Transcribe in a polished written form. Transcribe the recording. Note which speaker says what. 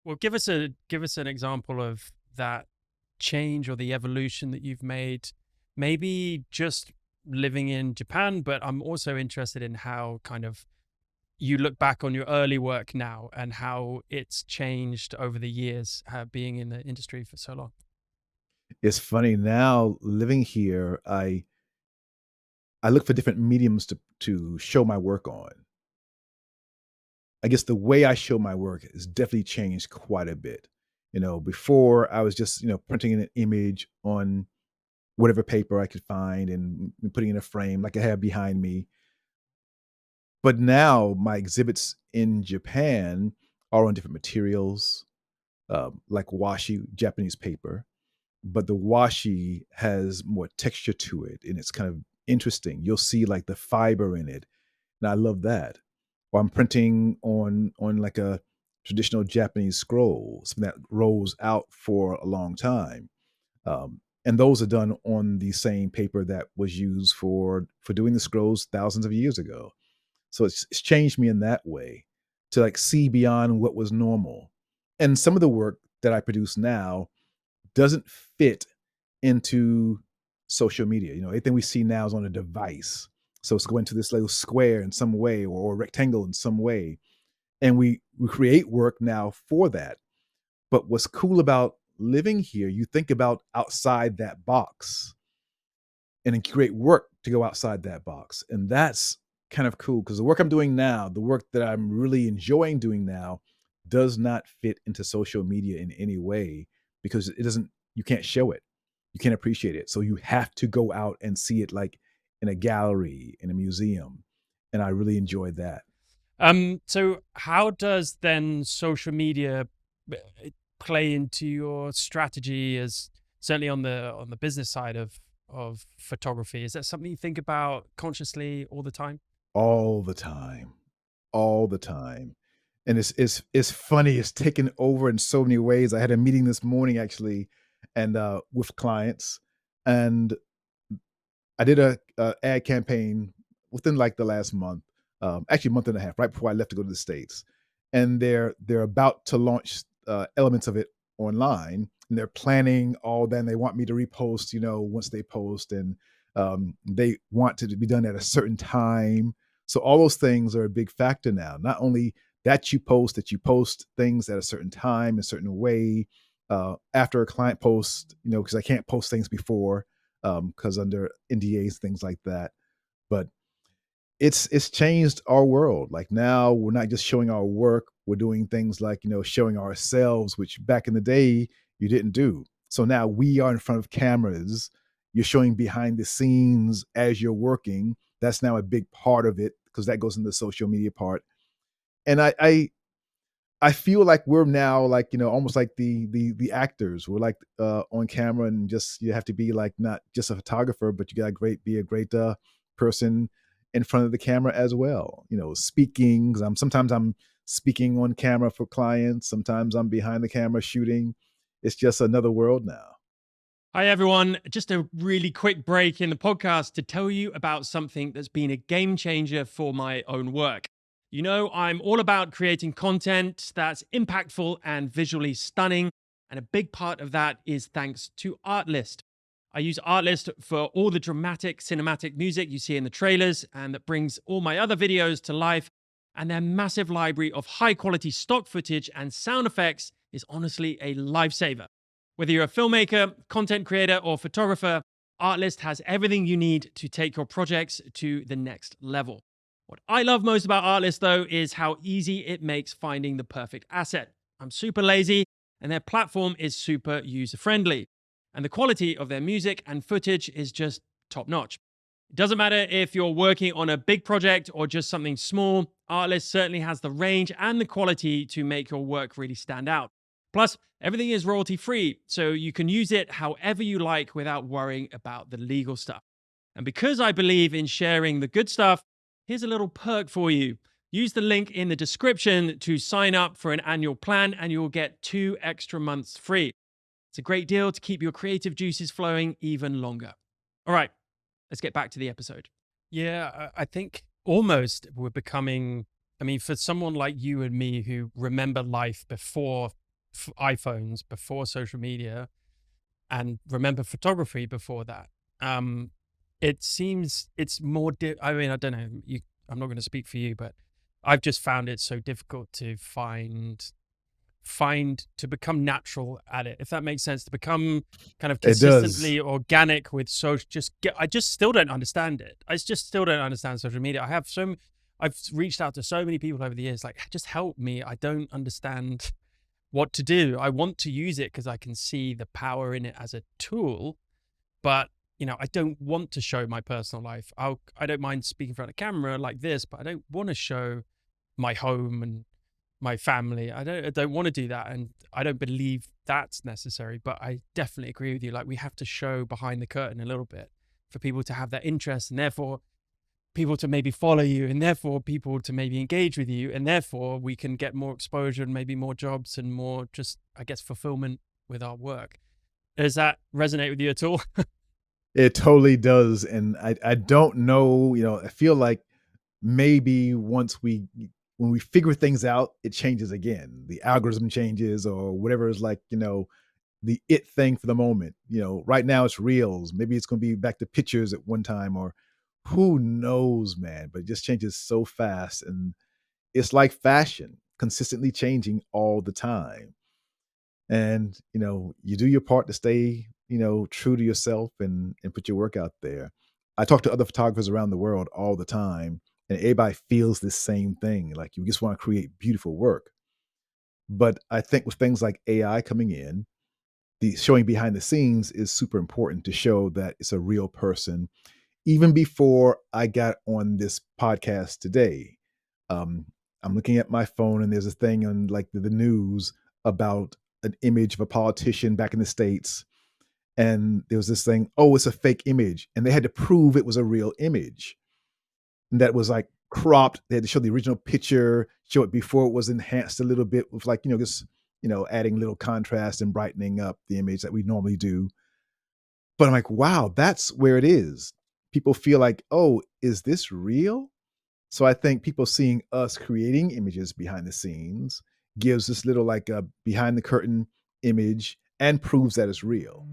Speaker 1: Well, give us an example of that change or the evolution that you've made. Maybe just living in Japan, but I'm also interested in how kind of you look back on your early work now and how it's changed over the years, being in the industry for so long.
Speaker 2: It's funny now living here, I look for different mediums to show my work on. I guess the way I show my work has definitely changed quite a bit. Before I was just, printing an image on whatever paper I could find and putting in a frame like I have behind me. But now my exhibits in Japan are on different materials, like washi, Japanese paper. But the washi has more texture to it and it's kind of interesting. You'll see like the fiber in it. And I love that. Or I'm printing on like a traditional Japanese scroll, something that rolls out for a long time. And those are done on the same paper that was used for doing the scrolls thousands of years ago. So it's changed me in that way to like see beyond what was normal. And some of the work that I produce now doesn't fit into social media. Everything we see now is on a device. So it's going to this little square in some way or rectangle in some way. And we create work now for that. But what's cool about living here, you think about outside that box and then create work to go outside that box. And that's kind of cool because the work I'm doing now, the work that I'm really enjoying doing now, does not fit into social media in any way because it doesn't, you can't show it. You can't appreciate it. So you have to go out and see it like in a gallery, in a museum. And I really enjoyed that.
Speaker 1: So how does then social media uh, play into your strategy as certainly on the business side of photography? Is that something you think about consciously all the time?
Speaker 2: All the time. All the time. And it's funny, it's taken over in so many ways. I had a meeting this morning actually and with clients and I did a ad campaign within like the last month, actually a month and a half, right before I left to go to the States. And they're about to launch elements of it online and they're planning all that and they want me to repost, once they post and they want it to be done at a certain time. So all those things are a big factor now. Not only that you post things at a certain time, a certain way. After a client posts, because I can't post things before, because under NDAs, things like that. But it's changed our world. Like now, we're not just showing our work; we're doing things like showing ourselves, which back in the day you didn't do. So now we are in front of cameras. You're showing behind the scenes as you're working. That's now a big part of it because that goes into the social media part. And I feel like we're now like almost like the actors. We're like on camera and just you have to be like not just a photographer, but you got to be a great person in front of the camera as well. Speaking. 'Cause sometimes I'm speaking on camera for clients. Sometimes I'm behind the camera shooting. It's just another world now.
Speaker 1: Hi, everyone. Just a really quick break in the podcast to tell you about something that's been a game changer for my own work. You know, I'm all about creating content that's impactful and visually stunning. And a big part of that is thanks to Artlist. I use Artlist for all the dramatic cinematic music you see in the trailers and that brings all my other videos to life. And their massive library of high quality stock footage and sound effects is honestly a lifesaver. Whether you're a filmmaker, content creator, or photographer, Artlist has everything you need to take your projects to the next level. What I love most about Artlist, though, is how easy it makes finding the perfect asset. I'm super lazy, and their platform is super user friendly. And the quality of their music and footage is just top notch. It doesn't matter if you're working on a big project or just something small, Artlist certainly has the range and the quality to make your work really stand out. Plus, everything is royalty free, so you can use it however you like without worrying about the legal stuff. And because I believe in sharing the good stuff, here's a little perk for you. Use the link in the description to sign up for an annual plan, and you'll get 2 extra months free. It's a great deal to keep your creative juices flowing even longer. All right, let's get back to the episode. Yeah, I think almost we're becoming, I mean, for someone like you and me who remember life before iPhones before social media and remember photography before that. It seems it's more. I mean, I don't know. I'm not going to speak for you, but I've just found it so difficult to find to become natural at it, if that makes sense, to become kind of
Speaker 2: It does.
Speaker 1: consistently organic with social. I just still don't understand it. I just still don't understand social media. I've reached out to so many people over the years, like, just help me. I don't understand what to do. I want to use it because I can see the power in it as a tool, but I don't want to show my personal life. I don't mind speaking in front of camera like this, but I don't want to show my home and my family. I don't want to do that, and I don't believe that's necessary. But I definitely agree with you. Like, we have to show behind the curtain a little bit for people to have that interest, and therefore people to maybe follow you, and therefore people to maybe engage with you, and therefore we can get more exposure and maybe more jobs and more, just, I guess, fulfillment with our work. Does that resonate with you at all?
Speaker 2: It totally does, and I don't know, I feel like maybe when we figure things out, it changes again. The algorithm changes or whatever is like, the it thing for the moment. Right now it's reels. Maybe it's gonna be back to pictures at one time, or who knows, man. But it just changes so fast. And it's like fashion, consistently changing all the time. And you do your part to stay true to yourself and put your work out there. I talk to other photographers around the world all the time, and everybody feels the same thing. Like, you just want to create beautiful work. But I think with things like AI coming in, the showing behind the scenes is super important to show that it's a real person. Even before I got on this podcast today, um, I'm looking at my phone and there's a thing on like the news about an image of a politician back in the States. And there was this thing, oh, it's a fake image. And they had to prove it was a real image. And that was like cropped. They had to show the original picture, show it before it was enhanced a little bit with, like, just, adding little contrast and brightening up the image that we normally do. But I'm like, wow, that's where it is. People feel like, oh, is this real? So I think people seeing us creating images behind the scenes gives this little like a behind the curtain image and proves that it's real.